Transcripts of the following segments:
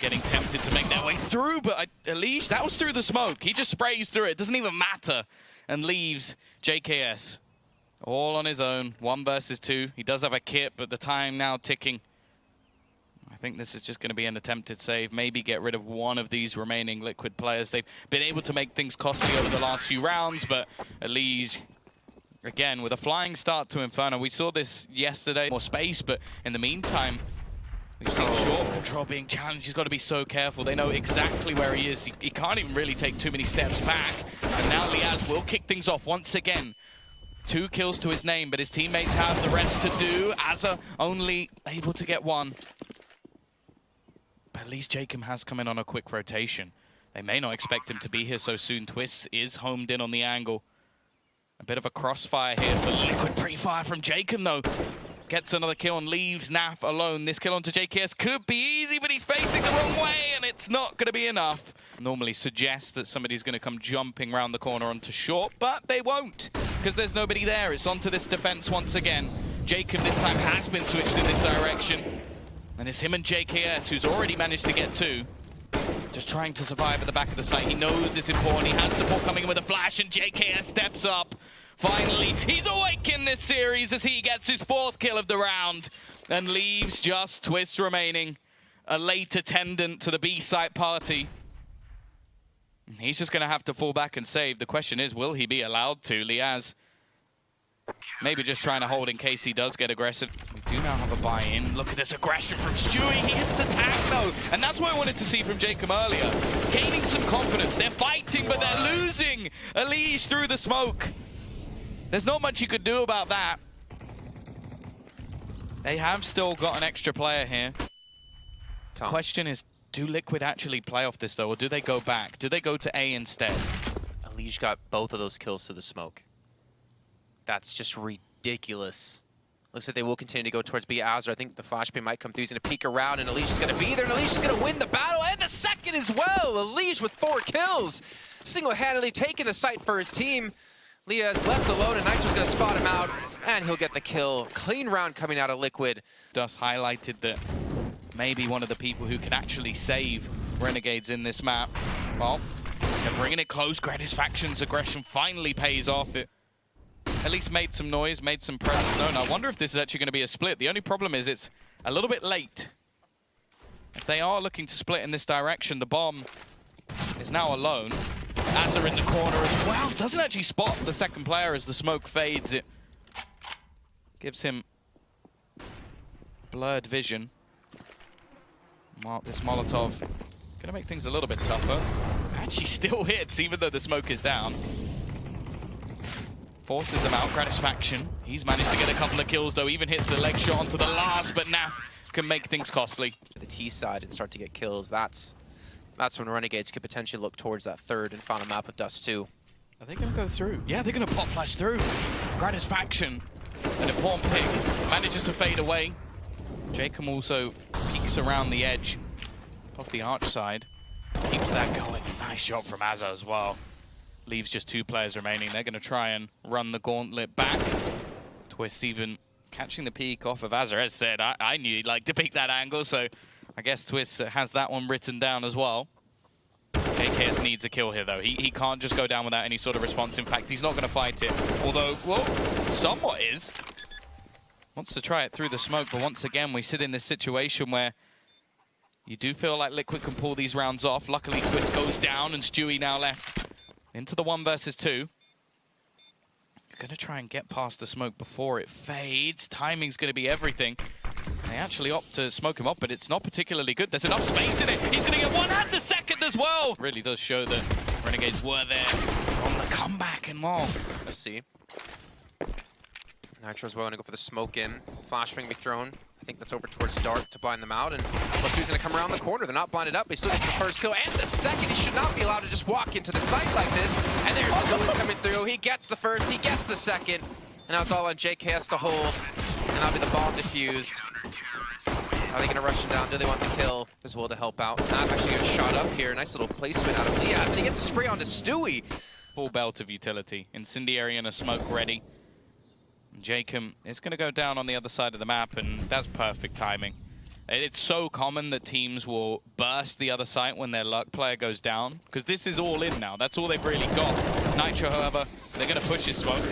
getting tempted to make their way through, but Elige, that was through the smoke. He just sprays through it, doesn't even matter, and leaves JKS all on his own, 1 versus 2. He does have a kit, but the time now ticking. I think this is just going to be an attempted save, maybe get rid of one of these remaining Liquid players. They've been able to make things costly over the last few rounds, but Elige, again, with a flying start to Inferno. We saw this yesterday, more space, but in the meantime, we've seen short control being challenged. He's got to be so careful. They know exactly where he is. He can't even really take too many steps back. And now Liaz will kick things off once again. 2 kills to his name, but his teammates have the rest to do. Azza only able to get 1. But at least Jacob has come in on a quick rotation. They may not expect him to be here so soon. Twist is homed in on the angle. A bit of a crossfire here for Liquid. Pre-fire from Jacob, though. Gets another kill and leaves Naf alone. This kill onto JKS could be easy, but he's facing the wrong way, and it's not going to be enough. Normally suggests that somebody's going to come jumping around the corner onto short, but they won't, because there's nobody there. It's onto this defense once again. Jacob this time has been switched in this direction. And it's him and JKS, who's already managed to get 2. Just trying to survive at the back of the site. He knows it's important. He has support coming in with a flash, and JKS steps up. Finally, he's awake in this series as he gets his 4th kill of the round and leaves just Twist remaining, a late attendant to the B site party. He's just going to have to fall back and save. The question is, will he be allowed to? Liaz maybe just trying to hold in case he does get aggressive. We do now have a buy-in. Look at this aggression from Stewie. He hits the tag, though. And that's what I wanted to see from Jacob earlier. Gaining some confidence. They're fighting, but they're losing. Elige through the smoke. There's not much you could do about that. They have still got an extra player here. The question is, do Liquid actually play off this, though, or do they go back? Do they go to A instead? Elige got both of those kills to the smoke. That's just ridiculous. Looks like they will continue to go towards B. Azra. I think the flashbang might come through. He's going to peek around, and Elige is going to be there, and Elige is going to win the battle, and the second as well. Elige with 4 kills. Single-handedly taking the site for his team. Liaz left alone, and Nitro's going to spot him out, and he'll get the kill. Clean round coming out of Liquid. Just highlighted that maybe one of the people who can actually save Renegades in this map. Well, they're bringing it close. Gratisfaction's aggression finally pays off. It at least made some noise, made some presence known. I wonder if this is actually going to be a split. The only problem is it's a little bit late. If they are looking to split in this direction, the bomb is now alone. Azza in the corner as well. Doesn't actually spot the second player as the smoke fades. It gives him blurred vision. Well, this Molotov going to make things a little bit tougher. Actually still hits, even though the smoke is down. Forces them out. Gratisfaction. He's managed to get a couple of kills, though. Even hits the leg shot onto the last, but Naf can make things costly. The T side and start to get kills. That's when Renegades could potentially look towards that 3rd and final map of Dust 2. Are they going to go through? Yeah, they're going to pop flash through. Gratisfaction, an important pick, manages to fade away. Jacob also peeks around the edge of the arch side. Keeps that going. Nice shot from Azza as well. Leaves just 2 players remaining. They're going to try and run the gauntlet back. Twist even catching the peek off of Azza. As said, I knew he'd like to peek that angle, so I guess Twist has that one written down as well. JKS needs a kill here, though. He can't just go down without any sort of response. In fact, he's not going to fight it. Although, well, somewhat is. Wants to try it through the smoke, but once again, we sit in this situation where you do feel like Liquid can pull these rounds off. Luckily, Twist goes down, and Stewie now left into the 1 versus 2. Going to try and get past the smoke before it fades. Timing's going to be everything. They actually opt to smoke him up, but it's not particularly good. There's enough space in it. He's going to get 1 and the second as well. Really does show that Renegades were there on the comeback and more. Let's see. Nitro's willing to go for the smoke in. Flashbang be thrown. I think that's over towards Dark to blind them out, and +2's going to come around the corner. They're not blinded up, but he still gets the 1st kill and the second. He should not be allowed to just walk into the site like this. And there's the Louis coming through. He gets the 1st, he gets the 2nd, and now it's all on JKS to hold, and that'll be the bomb defused. Are they going to rush him down? Do they want the kill as well to help out? Not actually going to shot up here. Nice little placement out of Liaz, and he gets a spray onto Stewie. Full belt of utility. Incendiary and a smoke ready. Jacob is going to go down on the other side of the map, and that's perfect timing. It's so common that teams will burst the other site when their luck player goes down, because this is all in now. That's all they've really got. Nitro, however, they're going to push his smoke.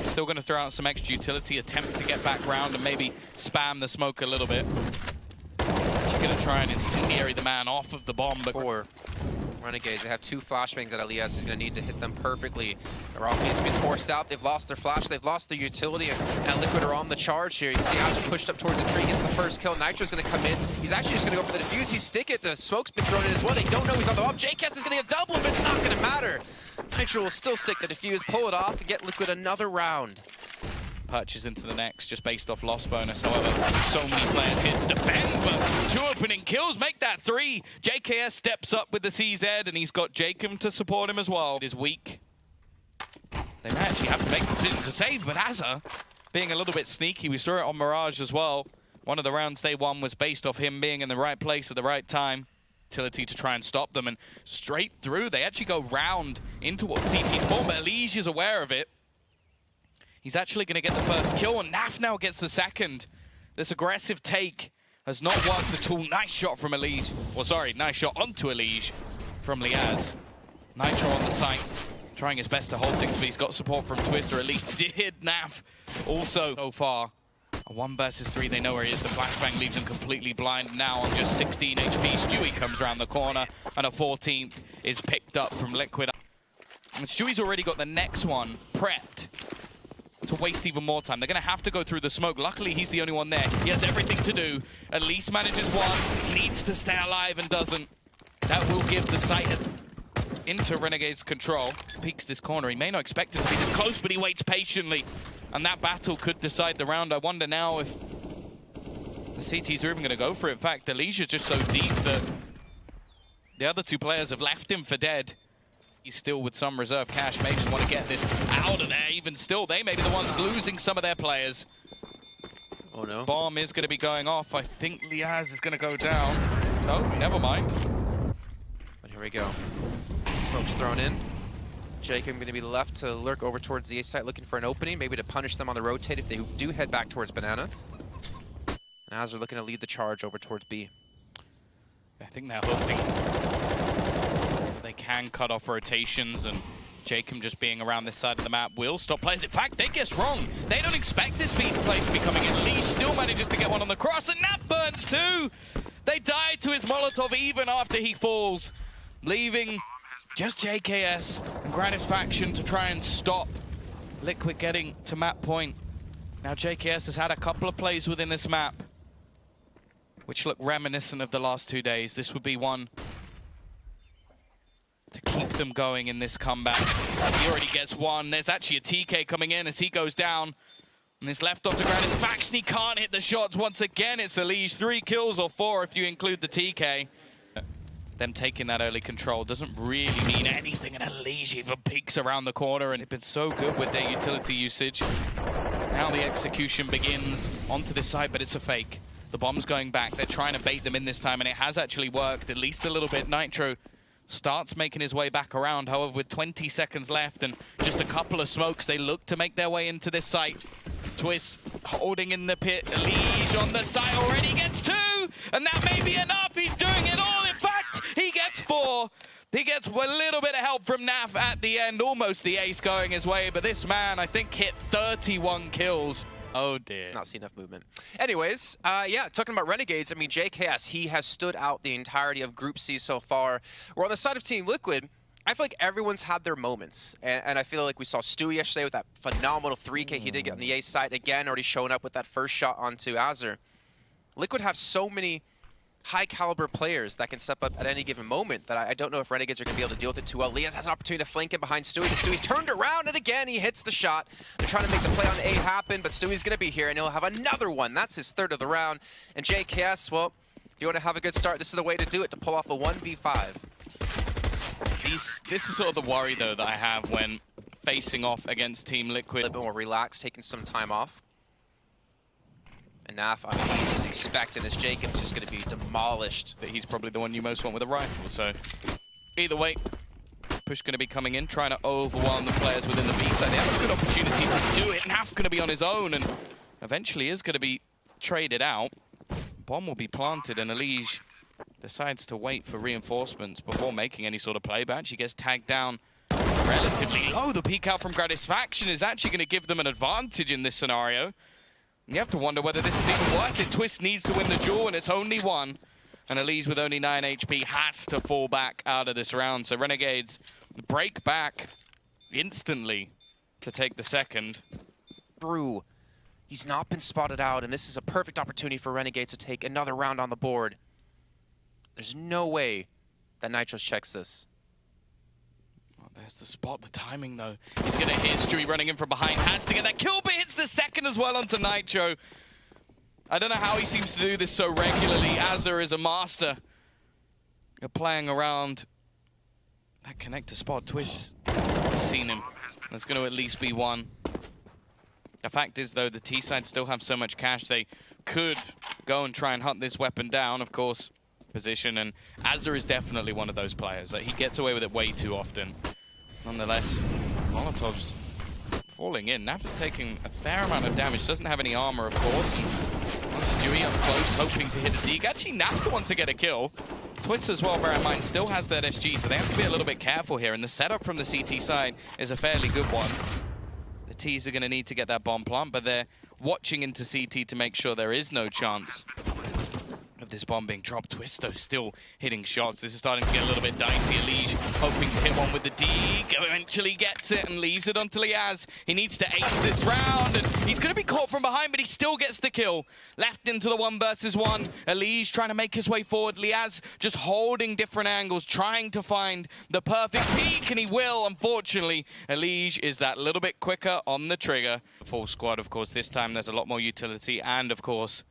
Still going to throw out some extra utility, attempt to get back round and maybe spam the smoke a little bit. She's going to try and incendiary the man off of the bomb. But Renegades, they have 2 flashbangs at Elias, who's going to need to hit them perfectly. They're obviously been forced out. They've lost their flash. They've lost their utility. And Liquid are on the charge here. You can see Azure pushed up towards the tree, gets the first kill. Nitro's going to come in. He's actually just going to go for the defuse. He stick it. The smoke's been thrown in as well. They don't know he's on the bomb. JKS is going to get double, but it's not going to matter. Nitro will still stick the defuse, pull it off, and get Liquid another round. Purchase into the next, just based off loss bonus. However, so many players here to defend, but 2 opening kills make that 3. JKS steps up with the CZ, and he's got Jacob to support him as well. It is weak. They may actually have to make the decision to save, but Azza, being a little bit sneaky, we saw it on Mirage as well. One of the rounds they won was based off him being in the right place at the right time. Utility to try and stop them, and straight through, they actually go round into what CT spawn, but Elige is aware of it. He's actually going to get the first kill, and Naf now gets the second. This aggressive take has not worked at all. Nice shot from Elige. Well, sorry, nice shot onto Elige from Liaz. Nitro on the site, trying his best to hold things, but he's got support from Twist, or at least did Naf also so far. A 1 versus 3, they know where he is. The flashbang leaves him completely blind now on just 16 HP. Stewie comes around the corner, and a 14th is picked up from Liquid. And Stewie's already got the next one prepped to waste even more time. They're going to have to go through the smoke. Luckily, he's the only one there. He has everything to do. At least manages one. Needs to stay alive and doesn't. That will give the site into Renegade's control. Peeks this corner. He may not expect it to be this close, but he waits patiently. And that battle could decide the round. I wonder now if the CTs are even going to go for it. In fact, Alicia's just so deep that the other 2 players have left him for dead. He's still with some reserve cash. May just want to get this out of there. Even still, they may be the ones losing some of their players. Oh no. Bomb is going to be going off. I think Liaz is going to go down. No, never mind. But here we go. Smoke's thrown in. Jacob going to be left to lurk over towards the A site looking for an opening, maybe to punish them on the rotate if they do head back towards Banana. And as they're looking to lead the charge over towards B. I think they're hoping they can cut off rotations, and Jacob just being around this side of the map will stop players. In fact, they guess wrong. They don't expect this beat play to be coming in. Lee still manages to get one on the cross, and that burns too. They die to his Molotov even after he falls, leaving just JKS and Granis faction to try and stop Liquid getting to map point. Now JKS has had a couple of plays within this map which look reminiscent of the last 2 days. This would be one to keep them going in this comeback. He already gets one. There's actually a TK coming in as he goes down. And this left off to Granis faction. He can't hit the shots. Once again, it's Elige. 3 kills or 4 if you include the TK. Them taking that early control doesn't really mean anything, and Elige even peeks around the corner, and they've been so good with their utility usage. Now the execution begins onto this side, but it's a fake. The bomb's going back. They're trying to bait them in this time, and it has actually worked, at least a little bit. Nitro starts making his way back around. However, with 20 seconds left and just a couple of smokes, they look to make their way into this site. Twist holding in the pit. Elige on the side already gets 2, and that may be enough. He's doing it all. In fact, he gets 4. He gets a little bit of help from Naf at the end. Almost the ace going his way, but this man, I think, hit 31 kills. Oh dear. Not see enough movement. Anyways, yeah, talking about Renegades, I mean, JKS, he has stood out the entirety of Group C so far. We're on the side of Team Liquid. I feel like everyone's had their moments, and I feel like we saw Stewie yesterday with that phenomenal 3K he did get on the A side, again, already showing up with that first shot onto Azure. Liquid have so many high-caliber players that can step up at any given moment that I don't know if Renegades are going to be able to deal with it too well. Liaz has an opportunity to flank him behind Stewie, but Stewie's turned around, and again, he hits the shot. They're trying to make the play on A happen, but Stewie's going to be here, and he'll have another one. That's his 3rd of the round. And JKS, well, if you want to have a good start, this is the way to do it, to pull off a 1v5. This is sort of the worry, though, that I have when facing off against Team Liquid. A little bit more relaxed, taking some time off. And Naf, I mean, he's just expecting this. Jacob's just going to be demolished. That he's probably the one you most want with a rifle, so either way, push going to be coming in, trying to overwhelm the players within the B side. They have a good opportunity to do it. Naf going to be on his own, and eventually is going to be traded out. Bomb will be planted, and Elige decides to wait for reinforcements before making any sort of play batch. He gets tagged down relatively low. The peek out from Gratisfaction is actually going to give them an advantage in this scenario. You have to wonder whether this is even worth it. Twist needs to win the duel, and it's only one. And Elige with only 9 HP has to fall back out of this round. So Renegades break back instantly to take the second. Through. He's not been spotted out, and this is a perfect opportunity for Renegades to take another round on the board. There's no way that Nitros checks this. Oh, there's the spot, the timing though. He's gonna hit Stewie running in from behind, has to get that kill, but hits the second as well onto Nitro. I don't know how he seems to do this so regularly. Azza is a master of playing around that connector spot. Twist has seen him. That's going to at least be one. The fact is, though, the T-side still have so much cash, they could go and try and hunt this weapon down, of course, position. And Azza is definitely one of those players. He gets away with it way too often. Nonetheless, Molotov's falling in. Nap is taking a fair amount of damage. Doesn't have any armor, of course. And Stewie up close, hoping to hit a deke. Actually, Nap's the one to get a kill. Twist as well, bear in mind, still has that SG, so they have to be a little bit careful here. And the setup from the CT side is a fairly good one. The T's are going to need to get that bomb plant, but they're watching into CT to make sure there is no chance of this bomb being dropped. Twist, though, still hitting shots. This is starting to get a little bit dicey. Elige hoping to hit one with the deke. Eventually gets it and leaves it onto Liaz. He needs to ace this round, and he's going to be caught from behind, but he still gets the kill. Left into the 1 versus 1. Elige trying to make his way forward. Liaz just holding different angles, trying to find the perfect peak, and he will. Unfortunately, Elige is that little bit quicker on the trigger. Full squad, of course. This time there's a lot more utility, and of course,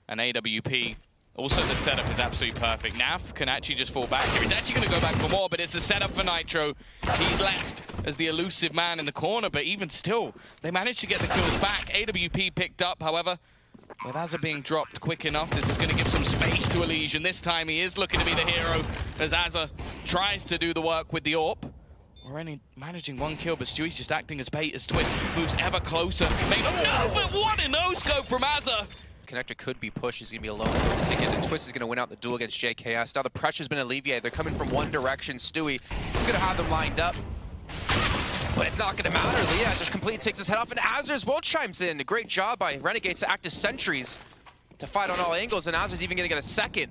an AWP. Also, the setup is absolutely perfect. Naf can actually just fall back here. He's actually going to go back for more, but it's the setup for Nitro. He's left as the elusive man in the corner, but even still, they managed to get the kills back. AWP picked up, however, with Azza being dropped quick enough, this is going to give some space to Elige, and this time he is looking to be the hero as Azza tries to do the work with the AWP. Already managing 1 kill, but Stewie's just acting as bait as Twist moves ever closer. Oh, no, but what a no-scope from Azza! Connector could be pushed. He's going to be alone with his ticket, and Twist is going to win out the duel against JKS. Now the pressure's been alleviated. They're coming from one direction. Stewie is going to have them lined up, but it's not going to matter. Leah just completely takes his head off, and Azza as well chimes in. A great job by Renegades to act as sentries to fight on all angles, and Azza's even going to get a second.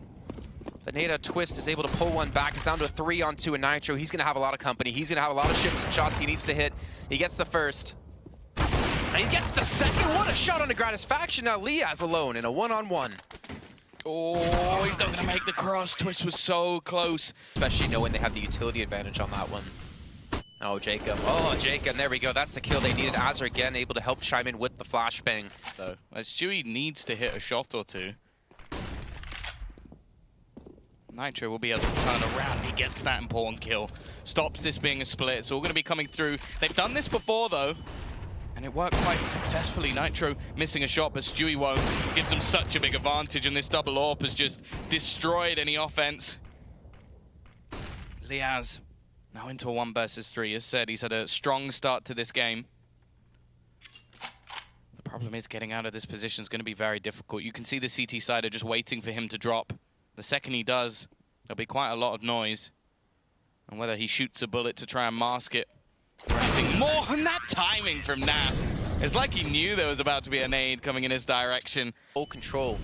The Nada Twist is able to pull one back. It's down to a 3-on-2 in Nitro. He's going to have a lot of company. He's going to have a lot of shots he needs to hit. He gets the first. And he gets the second. What a shot on the Gratisfaction. Now Liaz alone in a 1-on-1. Oh, he's not going to make the cross. Twist was so close. Especially knowing they have the utility advantage on that one. Oh, Jacob. Oh, Jacob. And there we go. That's the kill they needed. Azza again able to help chime in with the flashbang. So, Stewie needs to hit a shot or two. Nitro will be able to turn around. He gets that important kill. Stops this being a split. It's all going to be coming through. They've done this before, though. And it worked quite successfully. Nitro missing a shot, but Stewie won't. Gives them such a big advantage, and this double AWP has just destroyed any offense. Liaz now into a 1 versus 3. As said, he's had a strong start to this game. The problem is getting out of this position is going to be very difficult. You can see the CT side are just waiting for him to drop. The second he does, there'll be quite a lot of noise. And whether he shoots a bullet to try and mask it, or anything more, and that timing from Nap. It's like he knew there was about to be a nade coming in his direction. Full control.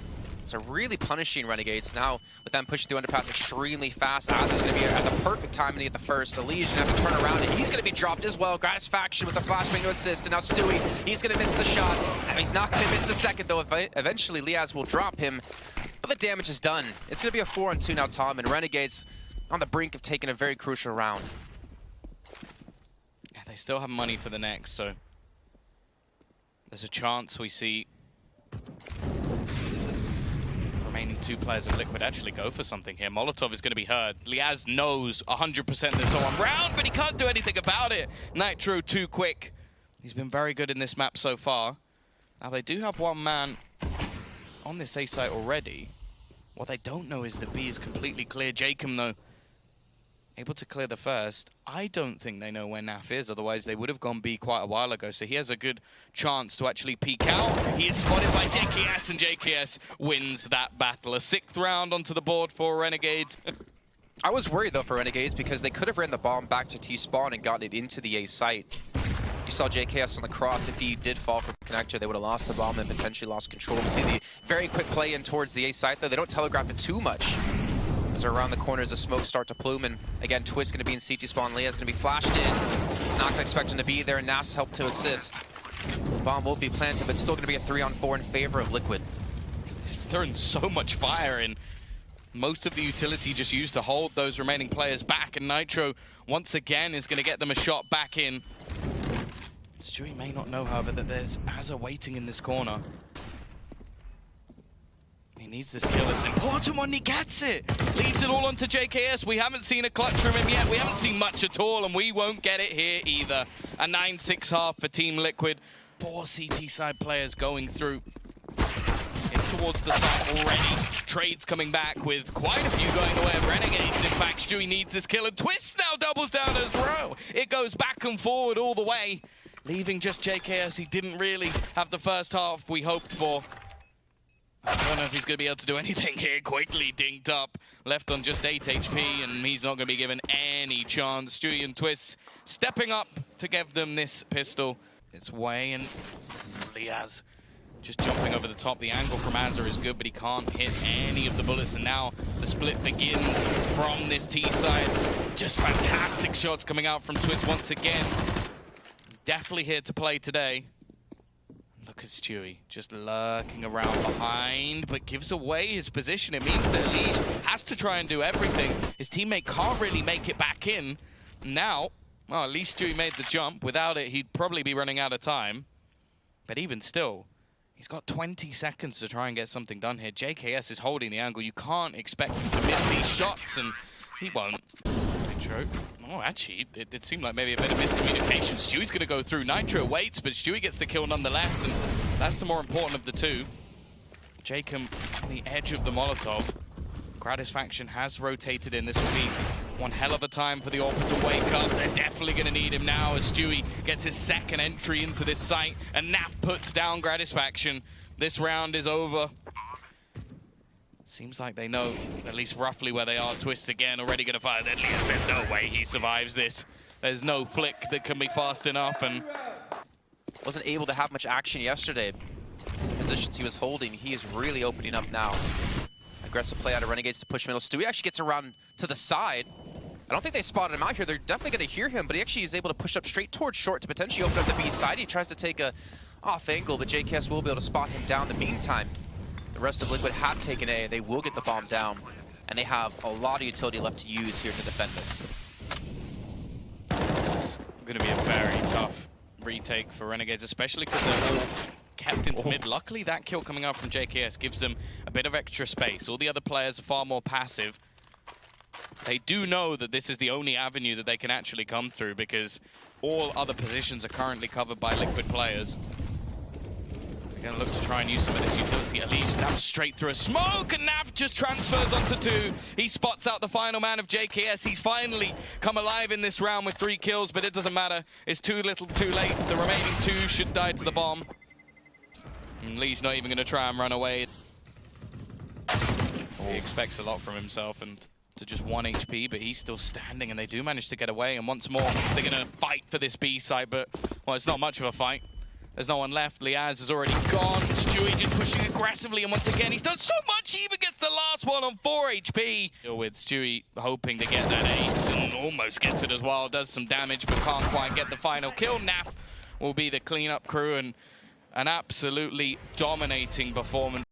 So really punishing Renegades. Now, with them pushing through underpass extremely fast, Azza's going to be at the perfect time to get the first. Elige going to have to turn around, and he's going to be dropped as well. Gratisfaction with the flashbang to assist, and now Stewie, he's going to miss the shot. I mean, he's not going to miss the second, though. Eventually, Liaz will drop him, but the damage is done. It's going to be a 4-on-2 now, Tom, and Renegades on the brink of taking a very crucial round. They still have money for the next, so there's a chance we see the remaining 2 players of Liquid actually go for something here. Molotov is going to be heard. Liaz knows 100% there's someone round, but he can't do anything about it. Nitro too quick. He's been very good in this map so far. Now they do have 1 man on this A site already. What they don't know is the B is completely clear. Jacob, though, able to clear the first. I don't think they know where Naf is, otherwise they would have gone B quite a while ago. So he has a good chance to actually peek out. He is spotted by JKS, and JKS wins that battle. A 6th round onto the board for Renegades. I was worried, though, for Renegades, because they could have ran the bomb back to T-spawn and gotten it into the A site. You saw JKS on the cross. If he did fall for connector, they would have lost the bomb and potentially lost control. We see the very quick play in towards the A site, though. They don't telegraph it too much. As they're around the corners, the smoke start to plume, and again, Twist going to be in CT spawn. Leah's going to be flashed in. He's not going to expect him to be there, and Naf's helped to assist. Bomb will be planted, but still going to be a 3-on-4 in favor of Liquid. He's throwing so much fire in. Most of the utility just used to hold those remaining players back, and Nitro once again is going to get them a shot back in. Stewie may not know, however, that there's Azza waiting in this corner. He needs this kill. It's an important one. He gets it. Leaves it all onto JKS. We haven't seen a clutch from him yet. We haven't seen much at all, and we won't get it here either. A 9-6 half for Team Liquid. 4 CT side players going through. In towards the site already. Trades coming back with quite a few going the way of Renegades. In fact, Stewie needs this kill, and Twist now doubles down as well. It goes back and forward all the way, leaving just JKS. He didn't really have the first half we hoped for. I don't know if he's going to be able to do anything here. Quickly dinked up, left on just 8 HP, and he's not going to be given any chance. Stewie and Twist stepping up to give them this pistol. It's way, and Liaz just jumping over the top. The angle from Azza is good, but he can't hit any of the bullets, and now the split begins from this T side. Just fantastic shots coming out from Twist once again. Definitely here to play today. Look at Stewie, just lurking around behind, but gives away his position. It means that Leash has to try and do everything. His teammate can't really make it back in. Now, well, at least Stewie made the jump. Without it, he'd probably be running out of time. But even still, he's got 20 seconds to try and get something done here. JKS is holding the angle. You can't expect him to miss these shots, and he won't. Nitro. Oh, actually, it seemed like maybe a bit of miscommunication. Stewie's going to go through. Nitro waits, but Stewie gets the kill nonetheless, and that's the more important of the two. Jacob on the edge of the Molotov. Gratisfaction has rotated in. This will be one hell of a time for the Orphan to wake up. They're definitely going to need him now as Stewie gets his second entry into this site, and Naf puts down Gratisfaction. This round is over. Seems like they know at least roughly where they are. Twist again, already going to fire. There's no way he survives this. There's no flick that can be fast enough, and wasn't able to have much action yesterday. The positions he was holding, he is really opening up now. Aggressive play out of Renegades to push middle. Stewie actually gets around to the side. I don't think they spotted him out here. They're definitely going to hear him, but he actually is able to push up straight towards short to potentially open up the B side. He tries to take a off angle, but JKS will be able to spot him down the meantime. The rest of Liquid have taken A, and they will get the bomb down. And they have a lot of utility left to use here to defend this. This is going to be a very tough retake for Renegades, especially because they're all kept into mid. Luckily, that kill coming out from JKS gives them a bit of extra space. All the other players are far more passive. They do know that this is the only avenue that they can actually come through, because all other positions are currently covered by Liquid players. They're going to look to try and use some of this utility. Alish now straight through a smoke, and Nav just transfers onto 2. He spots out the final man of JKS. He's finally come alive in this round with 3 kills, but it doesn't matter. It's too little too late. The remaining 2 should die to the bomb. And Lee's not even going to try and run away. He expects a lot from himself and to just 1 HP, but he's still standing, and they do manage to get away. And once more, they're going to fight for this B site, but, well, it's not much of a fight. There's no one left. Liaz is already gone. Stewie just pushing aggressively, and once again, he's done so much, he even gets the last one on 4 HP. With Stewie hoping to get that ace, and almost gets it as well. Does some damage, but can't quite get the final kill. Naf will be the cleanup crew, and an absolutely dominating performance.